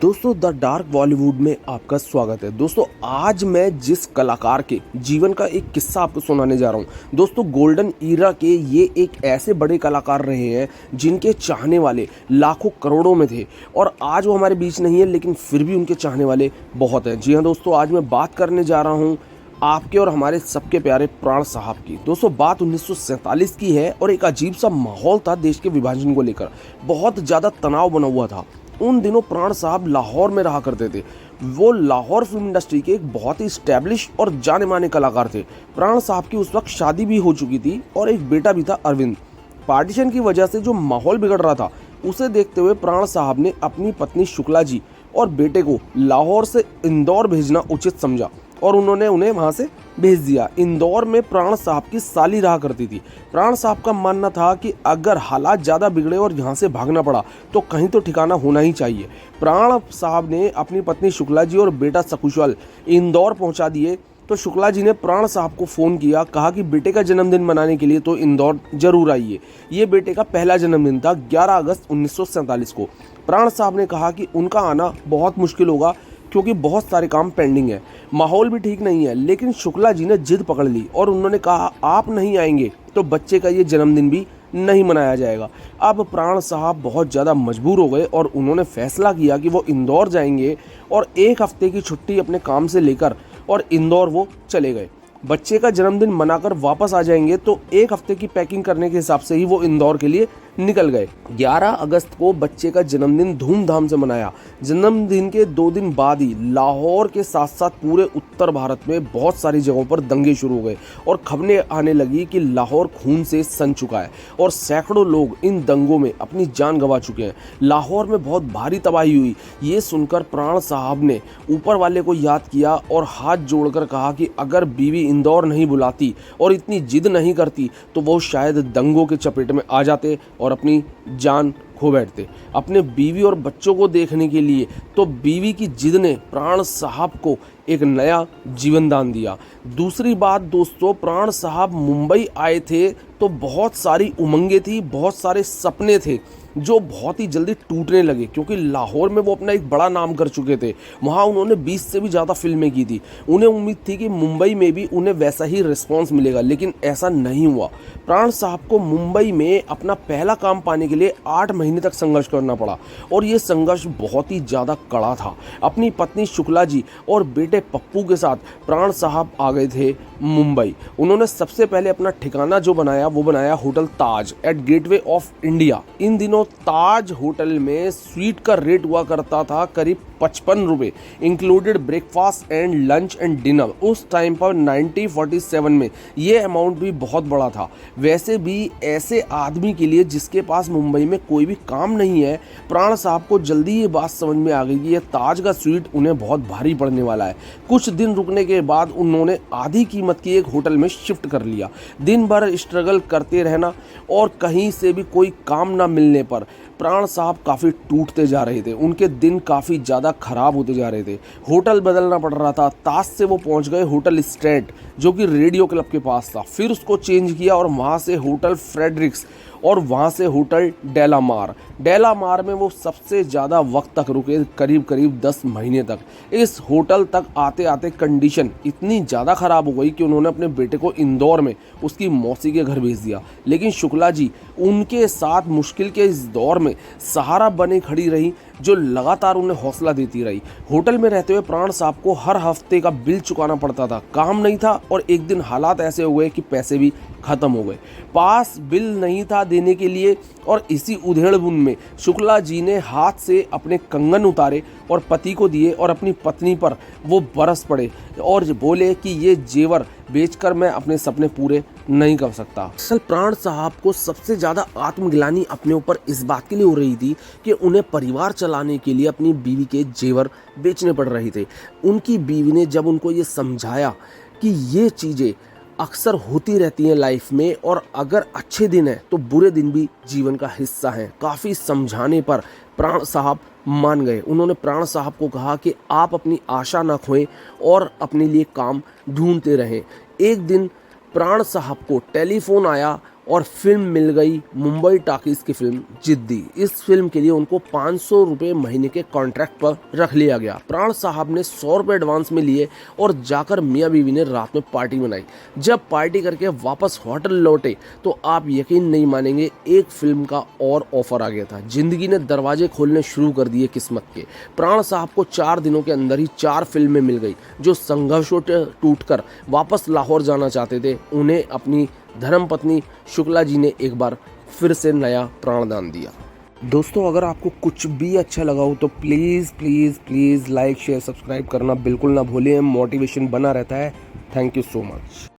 दोस्तों the dark Bollywood में आपका स्वागत है। दोस्तों आज मैं जिस कलाकार के जीवन का एक किस्सा आपको सुनाने जा रहा हूं, दोस्तों गोल्डन ईरा के ये एक ऐसे बड़े कलाकार रहे हैं जिनके चाहने वाले लाखों करोड़ों में थे और आज वो हमारे बीच नहीं है, लेकिन फिर भी उनके चाहने वाले बहुत हैं। जी हाँ दोस्तों, आज मैं बात करने जा रहा हूँ आपके और हमारे सबके प्यारे प्राण साहब की। दोस्तों बात 1947 की है और एक अजीब सा माहौल था देश के विभाजन को लेकर। बहुत ज़्यादा तनाव बना हुआ था। उन दिनों प्राण साहब लाहौर में रहा करते थे। वो लाहौर फिल्म इंडस्ट्री के एक बहुत ही स्टैब्लिश और जाने माने कलाकार थे। प्राण साहब की उस वक्त शादी भी हो चुकी थी और एक बेटा भी था, अरविंद। पार्टीशन की वजह से जो माहौल बिगड़ रहा था उसे देखते हुए प्राण साहब ने अपनी पत्नी शुक्ला जी और बेटे को लाहौर से इंदौर भेजना उचित समझा और उन्होंने उन्हें वहां से भेज दिया। इंदौर में प्राण साहब की साली रहा करती थी। प्राण साहब का मानना था कि अगर हालात ज़्यादा बिगड़े और यहाँ से भागना पड़ा तो कहीं तो ठिकाना होना ही चाहिए। प्राण साहब ने अपनी पत्नी शुक्ला जी और बेटा सकुशल इंदौर पहुँचा दिए तो शुक्ला जी ने प्राण साहब को फ़ोन किया, कहा कि बेटे का जन्मदिन मनाने के लिए तो इंदौर जरूर आइए। ये बेटे का पहला जन्मदिन था 11 अगस्त 1947 को। प्राण साहब ने कहा कि उनका आना बहुत मुश्किल होगा क्योंकि बहुत सारे काम पेंडिंग है, माहौल भी ठीक नहीं है। लेकिन शुक्ला जी ने जिद पकड़ ली और उन्होंने कहा आप नहीं आएंगे तो बच्चे का ये जन्मदिन भी नहीं मनाया जाएगा। अब प्राण साहब बहुत ज़्यादा मजबूर हो गए और उन्होंने फैसला किया कि वो इंदौर जाएंगे और एक हफ्ते की छुट्टी अपने काम से लेकर और इंदौर वो चले गए। बच्चे का जन्मदिन मनाकर वापस आ जाएंगे तो एक हफ्ते की पैकिंग करने के हिसाब से ही वो इंदौर के लिए निकल गए। 11 अगस्त को बच्चे का जन्मदिन धूमधाम से मनाया। जन्मदिन के 2 दिन बाद ही लाहौर के साथ साथ पूरे उत्तर भारत में बहुत सारी जगहों पर दंगे शुरू हो गए और खबरें आने लगी कि लाहौर खून से सन चुका है और सैकड़ों लोग इन दंगों में अपनी जान गंवा चुके हैं। लाहौर में बहुत भारी तबाही हुई। ये सुनकर प्राण साहब ने ऊपर वाले को याद किया और हाथ जोड़कर कहा कि अगर बीवी इंदौर नहीं बुलाती और इतनी जिद नहीं करती तो वो शायद दंगों के चपेट में आ जाते और अपनी जान खो बैठते अपने बीवी और बच्चों को देखने के लिए। तो बीवी की जिद ने प्राण साहब को एक नया जीवन दान दिया। दूसरी बात दोस्तों, प्राण साहब मुंबई आए थे तो बहुत सारी उमंगें थी, बहुत सारे सपने थे जो बहुत ही जल्दी टूटने लगे क्योंकि लाहौर में वो अपना एक बड़ा नाम कर चुके थे। वहाँ उन्होंने 20 से भी ज़्यादा फिल्में की थी। उन्हें उम्मीद थी कि मुंबई में भी उन्हें वैसा ही रिस्पॉन्स मिलेगा, लेकिन ऐसा नहीं हुआ। प्राण साहब को मुंबई में अपना पहला काम पाने के लिए 8 महीने तक संघर्ष करना पड़ा और ये संघर्ष बहुत ही ज़्यादा कड़ा था। अपनी पत्नी शुक्ला जी और बेटे पप्पू के साथ प्राण साहब आ गए थे मुंबई। उन्होंने सबसे पहले अपना ठिकाना जो बनाया वो बनाया hotel Taj at gateway of India. इन दिनों ताज होटल में स्वीट का रेट हुआ करता था करीब 55 रुपये, included breakfast and lunch and dinner. उस टाइम पर 1947 में ये अमाउंट भी बहुत बड़ा था। वैसे भी ऐसे आदमी के लिए जिसके पास मुंबई में कोई भी काम नहीं है, प्राण साहब को जल्दी ये बात समझ में आ गई कि ये ताज का स्वीट उन्हें बहुत भारी पड़ने वाला है। कुछ दिन रुकने के बाद उन्होंने आधी कीमत की एक होटल में शिफ्ट कर लिया। दिन भर स्ट्रगल करते रहना और कहीं से भी कोई काम ना मिलने पर प्राण साहब काफ़ी टूटते जा रहे थे। उनके दिन काफ़ी ज़्यादा ख़राब होते जा रहे थे। होटल बदलना पड़ रहा था। ताज से वो पहुंच गए होटल स्टेट जो कि रेडियो क्लब के पास था। फिर उसको चेंज किया और वहाँ से होटल फ्रेडरिक्स और वहाँ से होटल डेलामार। डेलामार में वो सबसे ज़्यादा वक्त तक रुके, करीब करीब 10 महीने तक। इस होटल तक आते आते कंडीशन इतनी ज़्यादा ख़राब हो गई कि उन्होंने अपने बेटे को इंदौर में उसकी मौसी के घर भेज दिया। लेकिन शुक्ला जी उनके साथ मुश्किल के इस दौर में सहारा बने खड़ी रही, जो लगातार उन्हें हौसला देती रही। होटल में रहते हुए प्राण साहब को हर हफ्ते का बिल चुकाना पड़ता था। काम नहीं था और एक दिन हालात ऐसे हो गए कि पैसे भी खत्म हो गए। पास बिल नहीं था देने के लिए और इसी उधेड़बुन में शुक्ला जी ने हाथ से अपने कंगन उतारे और पति को दिए और अपनी पत्नी पर वो बरस पड़े और बोले कि ये जेवर बेचकर मैं अपने सपने पूरे नहीं कर सकता। असल प्राण साहब को सबसे ज़्यादा आत्मग्लानि अपने ऊपर इस बात के लिए हो रही थी कि उन्हें परिवार चलाने के लिए अपनी बीवी के जेवर बेचने पड़ रहे थे। उनकी बीवी ने जब उनको ये समझाया कि ये चीज़ें अक्सर होती रहती हैं लाइफ में और अगर अच्छे दिन हैं तो बुरे दिन भी जीवन का हिस्सा हैं, काफ़ी समझाने पर प्राण साहब मान गए। उन्होंने प्राण साहब को कहा कि आप अपनी आशा ना खोएं और अपने लिए काम ढूंढते रहें। एक दिन प्राण साहब को टेलीफोन आया और फिल्म मिल गई मुंबई टॉकीज की फिल्म जिद्दी। इस फिल्म के लिए उनको 500 रुपये महीने के कॉन्ट्रैक्ट पर रख लिया गया। प्राण साहब ने 100 रुपये एडवांस में लिए और जाकर मियाँ बीवी ने रात में पार्टी बनाई। जब पार्टी करके वापस होटल लौटे तो आप यकीन नहीं मानेंगे, एक फिल्म का और ऑफर आ गया था। जिंदगी ने दरवाजे खोलने शुरू कर दिए किस्मत के। प्राण साहब को 4 दिनों के अंदर ही 4 फिल्में मिल गई। जो संघर्षों से टूटकर वापस लाहौर जाना चाहते थे, उन्हें अपनी धर्मपत्नी शुक्ला जी ने एक बार फिर से नया प्राणदान दिया। दोस्तों, अगर आपको कुछ भी अच्छा लगा हो तो please please please like share subscribe करना बिल्कुल ना भूलें। मोटिवेशन बना रहता है। Thank you so much.